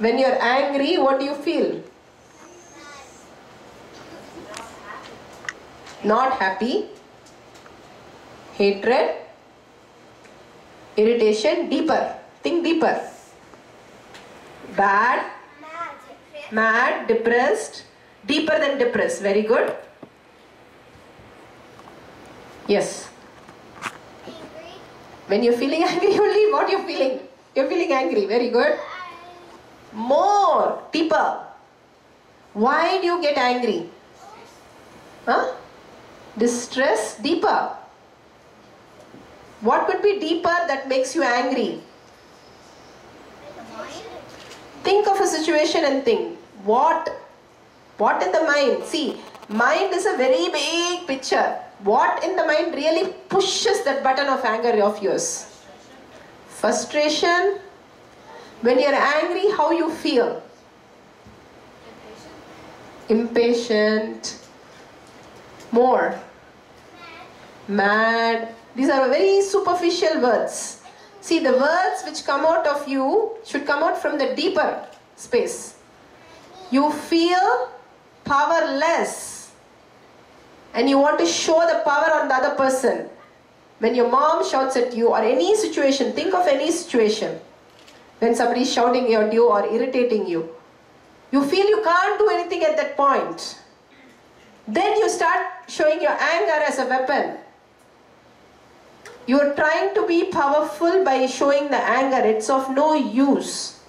When you're angry, what do you feel? Not happy, hatred, irritation, deeper. Think deeper. Bad, mad, depressed, deeper than depressed. Very good. Yes. Angry. When you're feeling angry only, what you're feeling? You're feeling angry. Very good. More, deeper. Why do you get angry? Huh? Distress, deeper. What could be deeper that makes you angry? Think of a situation and think. What in the mind? See, mind is a very big picture. What in the mind really pushes that button of anger of yours? Frustration. When you're angry, how you feel? Impatient. More. Mad. These are very superficial words. See, the words which come out of you should come out from the deeper space. You feel powerless and you want to show the power on the other person. When your mom shouts at you or any situation, think of any situation. When somebody is shouting at you or irritating you, you feel you can't do anything at that point. Then you start showing your anger as a weapon. You are trying to be powerful by showing the anger. It's of no use.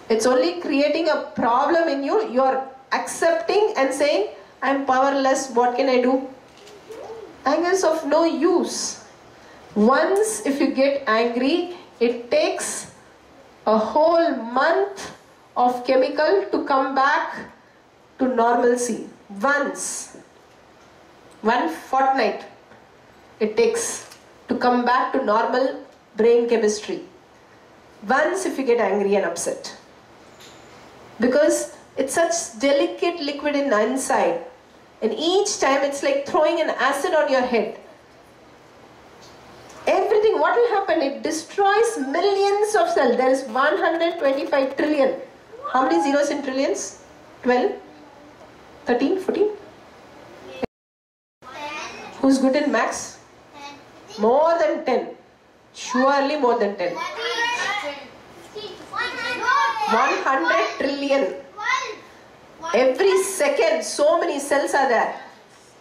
It's only creating a problem in you. You are accepting and saying, I'm powerless, what can I do? Anger is of no use. Once if you get angry, it takes a whole month of chemical to come back to normalcy. Once. One fortnight it takes to come back to normal brain chemistry. Once if you get angry and upset. Because it's such delicate liquid in the inside. And each time it's like throwing an acid on your head. Everything, what will happen? It destroys millions of cells. There is 125 trillion. How many zeros in trillions? 12? 13? 14? Who's good in maths? More than 10. Surely more than 10. 100 trillion. Every second, so many cells are there.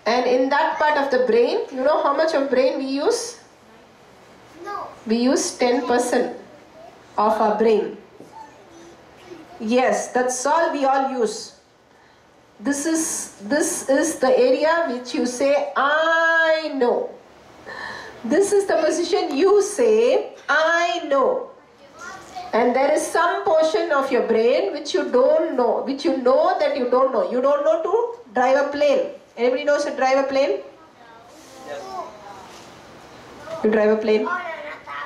And in that part of the brain, you know how much of brain we use? No. We use 10% of our brain. Yes, that's all we all use. This is the area which you say, I know. This is the position you say, I know. And there is some portion of your brain which you don't know, which you know that you don't know. You don't know to drive a plane. Anybody knows to drive a plane? Yes. You drive a plane? Oh, no, not that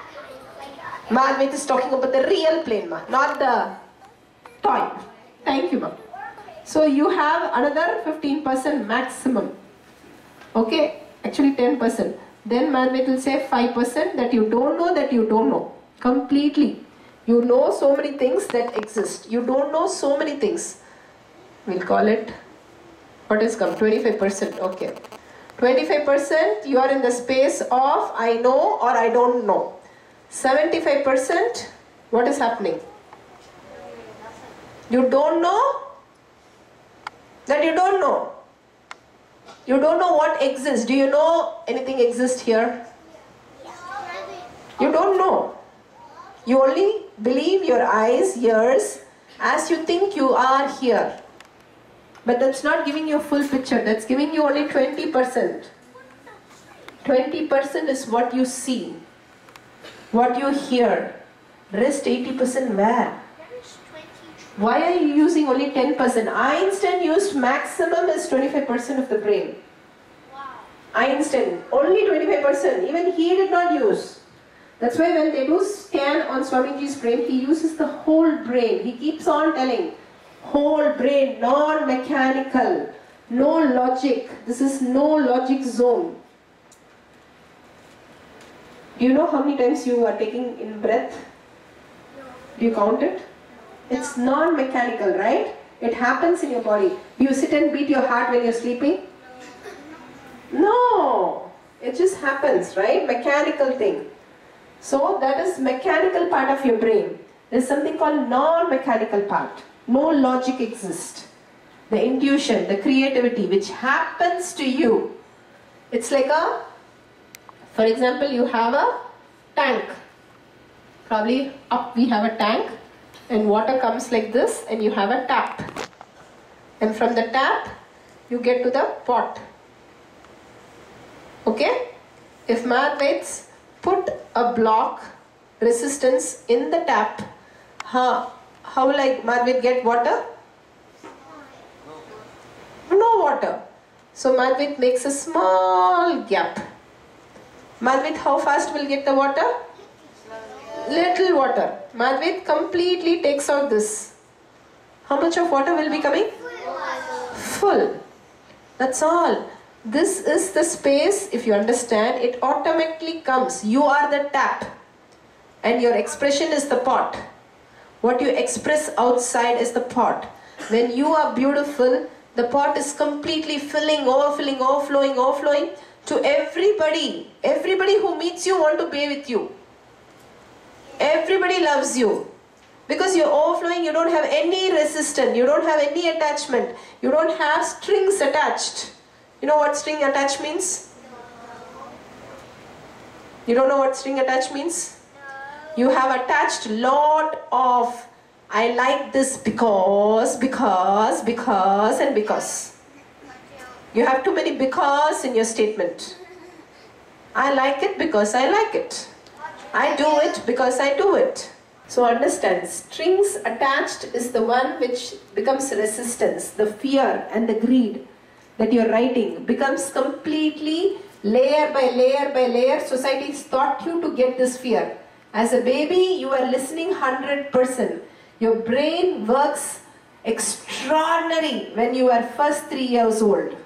kind. Madhvit is talking about the real plane, ma, not the toy. Thank you, ma. So you have another 15% maximum. Okay, actually 10%. Then Madhvit will say 5% that you don't know completely. You know so many things that exist. You don't know so many things. We'll call it, what has come? 25%. Okay. 25% you are in the space of I know or I don't know. 75%, what is happening? You don't know that you don't know. You don't know what exists. Do you know anything exists here? You don't know. You only believe your eyes, ears, as you think you are here. But that's not giving you a full picture. That's giving you only 20%. 20% is what you see, what you hear. Rest 80% where? Why are you using only 10%? Einstein used maximum as 25% of the brain. Wow. Einstein, only 25%. Even he did not use. That's why when they do scan on Swamiji's brain, he uses the whole brain. He keeps on telling, whole brain, non-mechanical, no logic. This is no logic zone. Do you know how many times you are taking in breath? No. Do you count it? It's non-mechanical, right? It happens in your body. Do you sit and beat your heart when you're sleeping? No. It just happens, right? Mechanical thing. So that is mechanical part of your brain. There's something called non-mechanical part. No logic exists. The intuition, the creativity which happens to you. It's like a, for example, you have a tank. Probably up we have a tank and water comes like this and you have a tap. And from the tap you get to the pot. Okay? If Madhveds put a block resistance in the tap, how like Madhved get water? No water. So Madhved makes a small gap. Madhved how fast will get the water? Little water. Madhved completely takes out this. How much of water will be coming? Full. That's all. This is the space, if you understand, it automatically comes. You are the tap and your expression is the pot. What you express outside is the pot. When you are beautiful, the pot is completely filling, overfilling, overflowing, overflowing to everybody. Everybody who meets you want to be with you. Everybody loves you. Because you're overflowing, you don't have any resistance, you don't have any attachment, you don't have strings attached. You know what string attached means? You don't know what string attached means? You have attached lot of I like this because and because. You have too many because in your statement. I like it because I like it. I do it because I do it. So understand, strings attached is the one which becomes resistance. The fear and the greed that you're writing becomes completely layer by layer by layer. Society's taught you to get this fear. As a baby, you are listening 100%. Your brain works extraordinary when you are first 3 years old.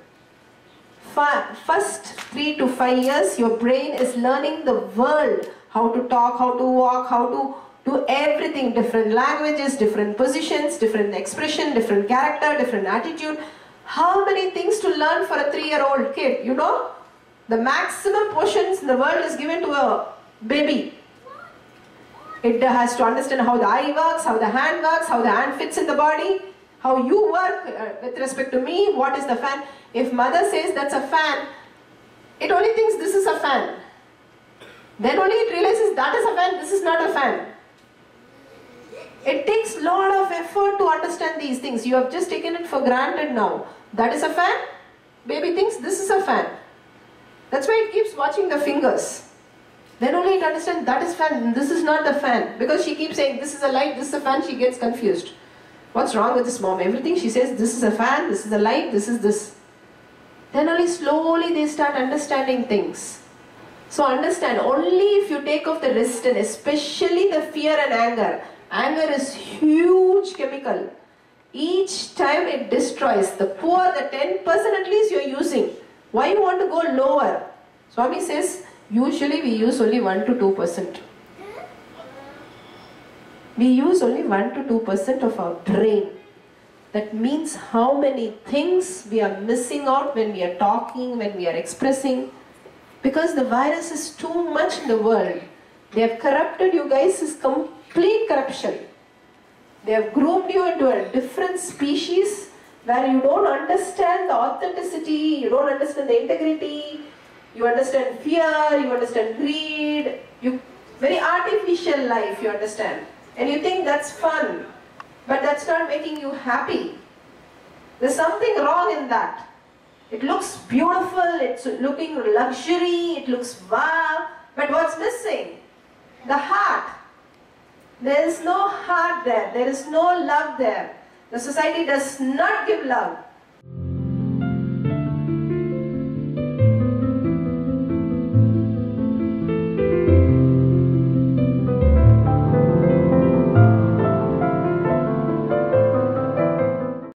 First 3 to 5 years, your brain is learning the world. How to talk, how to walk, how to do everything. Different languages, different positions, different expression, different character, different attitude. How many things to learn for a 3-year-old kid, you know? The maximum portions in the world is given to a baby. It has to understand how the eye works, how the hand works, how the hand fits in the body, how you work with respect to me, what is the fan. If mother says that's a fan, it only thinks this is a fan. Then only it realizes that is a fan, this is not a fan. It takes a lot of effort to understand these things. You have just taken it for granted now. That is a fan. Baby thinks this is a fan. That's why it keeps watching the fingers. Then only it understands that is fan, this is not the fan. Because she keeps saying this is a light, this is a fan, she gets confused. What's wrong with this mom? Everything she says, this is a fan, this is a light, this is this. Then only slowly they start understanding things. So understand, only if you take off the resistance, especially the fear and anger. Anger is huge chemical. Each time it destroys. The poor, the 10% at least you are using. Why you want to go lower? Swami says, usually we use only 1 to 2%. We use only 1 to 2% of our brain. That means how many things we are missing out when we are talking, when we are expressing. Because the virus is too much in the world. They have corrupted you guys, is complete corruption. They have groomed you into a different species where you don't understand the authenticity, you don't understand the integrity, you understand fear, you understand greed, very artificial life you understand. And you think that's fun, but that's not making you happy. There's something wrong in that. It looks beautiful, it's looking luxury, it looks wow, but what's missing? The heart. There is no heart there, there is no love there. The society does not give love.